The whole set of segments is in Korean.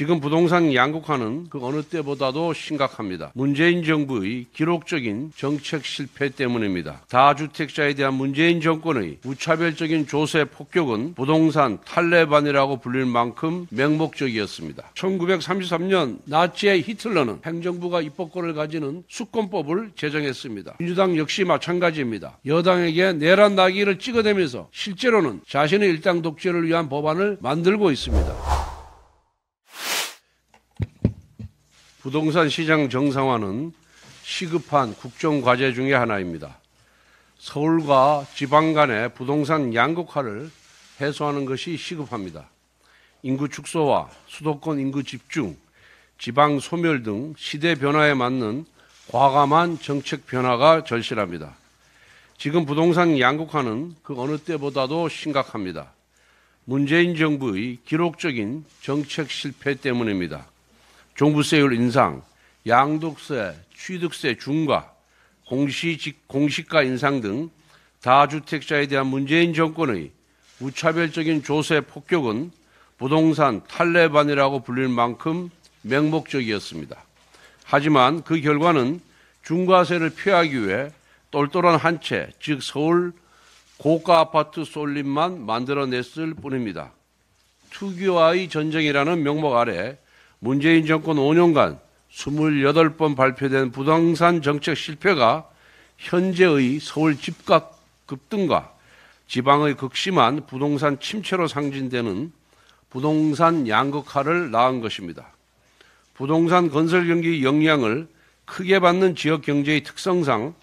지금 부동산 양극화는 그 어느 때보다도 심각합니다. 문재인 정부의 기록적인 정책 실패 때문입니다. 다주택자에 대한 문재인 정권의 무차별적인 조세 폭격은 부동산 탈레반이라고 불릴 만큼 맹목적이었습니다. 1933년 나치의 히틀러는 행정부가 입법권을 가지는 수권법을 제정했습니다. 민주당 역시 마찬가지입니다. 여당에게 내란 나기를 찍어대면서 실제로는 자신의 일당 독재를 위한 법안을 만들고 있습니다. 부동산 시장 정상화는 시급한 국정과제 중의 하나입니다. 서울과 지방 간의 부동산 양극화를 해소하는 것이 시급합니다. 인구 축소와 수도권 인구 집중, 지방 소멸 등 시대 변화에 맞는 과감한 정책 변화가 절실합니다. 지금 부동산 양극화는 그 어느 때보다도 심각합니다. 문재인 정부의 기록적인 정책 실패 때문입니다. 종부세율 인상, 양도세, 취득세 중과, 공시가 인상 등 다주택자에 대한 문재인 정권의 무차별적인 조세 폭격은 부동산 탈레반이라고 불릴 만큼 맹목적이었습니다. 하지만 그 결과는 중과세를 피하기 위해 똘똘한 한 채, 즉 서울 고가 아파트 쏠림만 만들어냈을 뿐입니다. 투기와의 전쟁이라는 명목 아래 문재인 정권 5년간 28번 발표된 부동산 정책 실패가 현재의 서울 집값 급등과 지방의 극심한 부동산 침체로 상징되는 부동산 양극화를 낳은 것입니다. 부동산 건설 경기 영향을 크게 받는 지역 경제의 특성상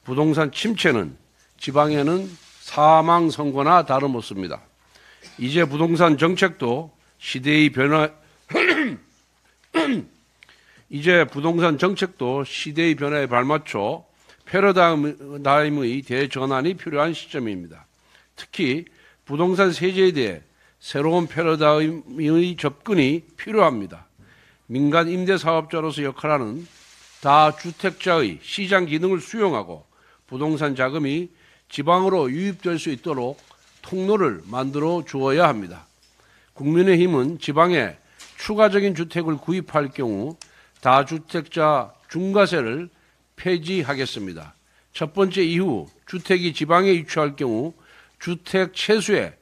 부동산 침체는 지방에는 사망 선고나 다름없습니다. 이제 부동산 정책도 시대의 변화에 발맞춰 패러다임의 대전환이 필요한 시점입니다. 특히 부동산 세제에 대해 새로운 패러다임의 접근이 필요합니다. 민간 임대사업자로서 역할하는 다주택자의 시장 기능을 수용하고 부동산 자금이 지방으로 유입될 수 있도록 통로를 만들어 주어야 합니다. 국민의힘은 지방에 추가적인 주택을 구입할 경우 다주택자 중과세를 폐지하겠습니다. 첫 번째 이후 주택이 지방에 유치할 경우 주택 채수에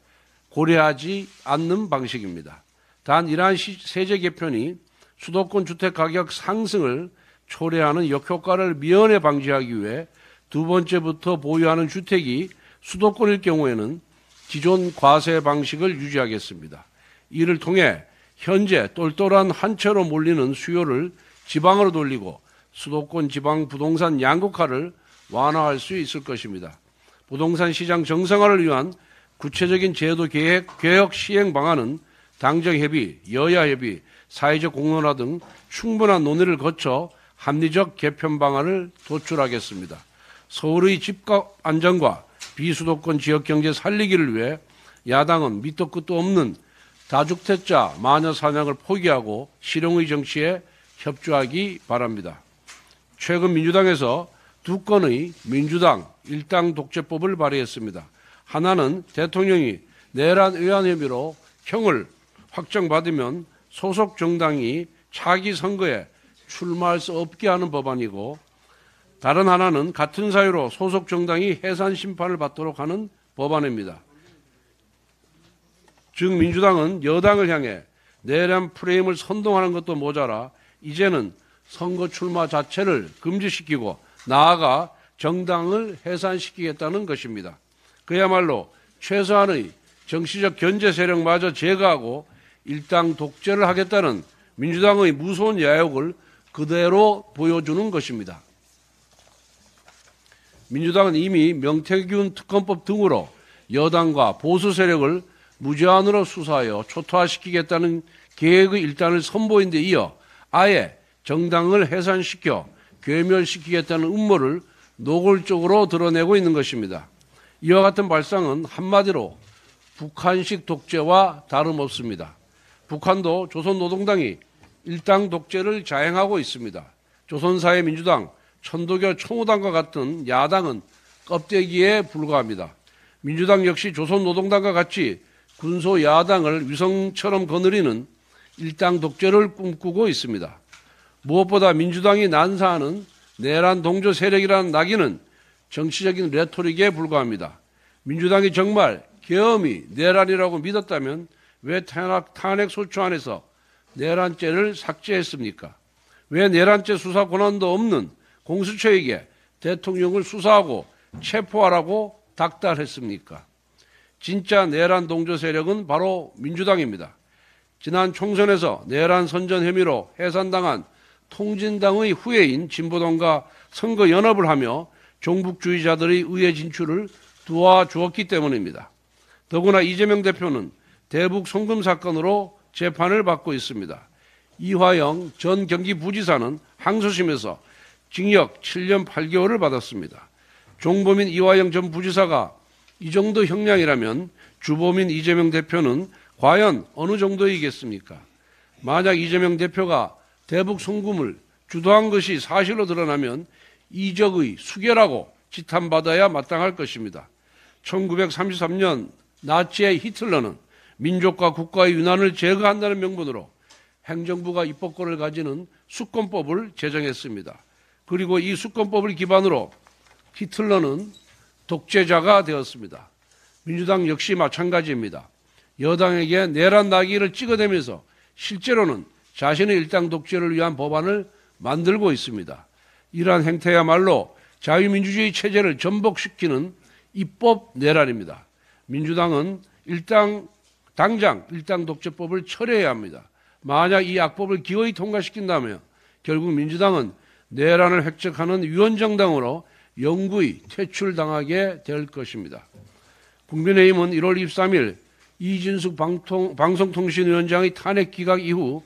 고려하지 않는 방식입니다. 단 이러한 세제 개편이 수도권 주택 가격 상승을 초래하는 역효과를 미연에 방지하기 위해 두 번째부터 보유하는 주택이 수도권일 경우에는 기존 과세 방식을 유지하겠습니다. 이를 통해 현재 똘똘한 한 채로 몰리는 수요를 지방으로 돌리고 수도권 지방 부동산 양극화를 완화할 수 있을 것입니다. 부동산 시장 정상화를 위한 구체적인 제도 개혁 시행 방안은 당정 협의, 여야 협의, 사회적 공론화 등 충분한 논의를 거쳐 합리적 개편 방안을 도출하겠습니다. 서울의 집값 안정과 비수도권 지역 경제 살리기를 위해 야당은 밑도 끝도 없는 다주택자 마녀 사냥을 포기하고 실용의 정치에 협조하기 바랍니다. 최근 민주당에서 두 건의 민주당 일당 독재법을 발의했습니다. 하나는 대통령이 내란 의안 혐의로 형을 확정받으면 소속 정당이 차기 선거에 출마할 수 없게 하는 법안이고, 다른 하나는 같은 사유로 소속 정당이 해산 심판을 받도록 하는 법안입니다. 즉 민주당은 여당을 향해 내란 프레임을 선동하는 것도 모자라 이제는 선거 출마 자체를 금지시키고 나아가 정당을 해산시키겠다는 것입니다. 그야말로 최소한의 정치적 견제 세력마저 제거하고 일당 독재를 하겠다는 민주당의 무서운 야욕을 그대로 보여주는 것입니다. 민주당은 이미 명태균 특검법 등으로 여당과 보수 세력을 무제한으로 수사하여 초토화시키겠다는 계획의 일단을 선보인 데 이어 아예 정당을 해산시켜 괴멸시키겠다는 음모를 노골적으로 드러내고 있는 것입니다. 이와 같은 발상은 한마디로 북한식 독재와 다름없습니다. 북한도 조선노동당이 일당 독재를 자행하고 있습니다. 조선사회민주당, 천도교 총우당과 같은 야당은 껍데기에 불과합니다. 민주당 역시 조선노동당과 같이 군소 야당을 위성처럼 거느리는 일당 독재를 꿈꾸고 있습니다. 무엇보다 민주당이 난사하는 내란 동조 세력이라는 낙인은 정치적인 레토릭에 불과합니다. 민주당이 정말 계엄이 내란이라고 믿었다면 왜 탄핵 소추안에서 내란죄를 삭제했습니까? 왜 내란죄 수사 권한도 없는 공수처에게 대통령을 수사하고 체포하라고 닥달했습니까? 진짜 내란 동조 세력은 바로 민주당입니다. 지난 총선에서 내란 선전 혐의로 해산당한 통진당의 후예인 진보당과 선거 연합을 하며 종북주의자들의 의회 진출을 도와주었기 때문입니다. 더구나 이재명 대표는 대북 송금 사건으로 재판을 받고 있습니다. 이화영 전 경기부지사는 항소심에서 징역 7년 8개월을 받았습니다. 종범인 이화영 전 부지사가 이 정도 형량이라면 주범인 이재명 대표는 과연 어느 정도이겠습니까? 만약 이재명 대표가 대북 송금을 주도한 것이 사실로 드러나면 이적의 수괴라고 지탄받아야 마땅할 것입니다. 1933년 나치의 히틀러는 민족과 국가의 유난을 제거한다는 명분으로 행정부가 입법권을 가지는 수권법을 제정했습니다. 그리고 이 수권법을 기반으로 히틀러는 독재자가 되었습니다. 민주당 역시 마찬가지입니다. 여당에게 내란 낙인을 찍어대면서 실제로는 자신의 일당 독재를 위한 법안을 만들고 있습니다. 이러한 행태야말로 자유민주주의 체제를 전복시키는 입법 내란입니다. 민주당은 당장 일당 독재법을 철회해야 합니다. 만약 이 악법을 기어이 통과시킨다면 결국 민주당은 내란을 획책하는 위원정당으로 영구히 퇴출당하게 될 것입니다. 국민의힘은 1월 23일 이진숙 방송통신위원장의 탄핵 기각 이후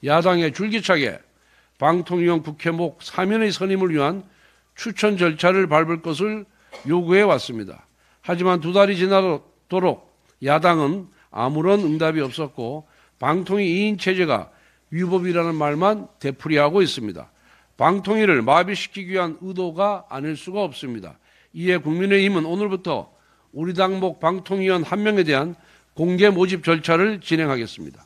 야당에 줄기차게 방통위원 국회목 사면의 선임을 위한 추천 절차를 밟을 것을 요구해 왔습니다. 하지만 두 달이 지나도록 야당은 아무런 응답이 없었고 방통위 2인 체제가 위법이라는 말만 되풀이하고 있습니다. 방통위를 마비시키기 위한 의도가 아닐 수가 없습니다. 이에 국민의힘은 오늘부터 우리 당목 방통위원 1명에 대한 공개 모집 절차를 진행하겠습니다.